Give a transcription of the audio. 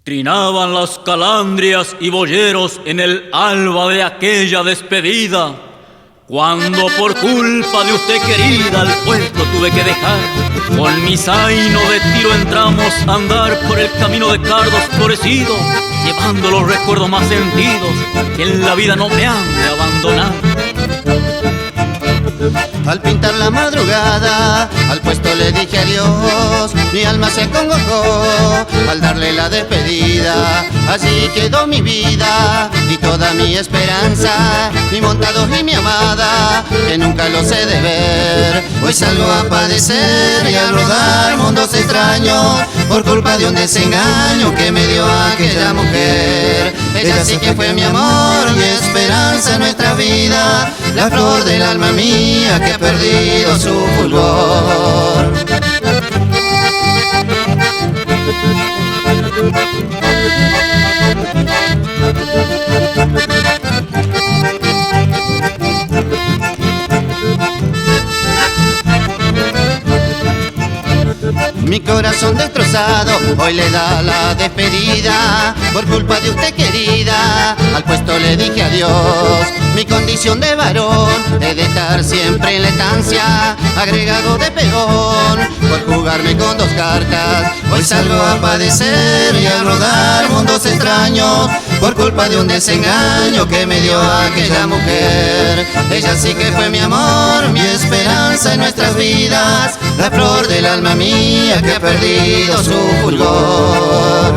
Trinaban las calandrias y boyeros en el alba de aquella despedida, cuando por culpa de usted querida al puesto tuve que dejar. Con mi zaino de tiro entramos a andar por el camino de cardos florecido, llevando los recuerdos más sentidos que en la vida no me han de abandonar. Al pintar la madrugada, al puesto le dije adiós. Mi alma se acongojó al darle la despedida. Allí quedó mi vida y toda mi esperanza, mi montado y mi amada, que nunca los he de ver. Hoy salgo a padecer y a rodar mundos extraños por culpa de un desengaño que me dio aquella mujer. Ella sí que fue mi amor, mi esperanza en nuestra vida, la flor del alma mía que ha perdido su fulgor. Mi corazón destrozado hoy le da la despedida por culpa de usted querida. Al puesto le dije adiós. Mi condición de varón es de estar siempre en la estancia, agregado de peón, por jugarme con dos cartas. Hoy salgo a padecer y a rodar mundos extraños por culpa de un desengaño que me dio aquella mujer. Ella sí que fue mi amor, mi esperanza en nuestras vidas, la flor del alma mía que ha perdido su fulgor.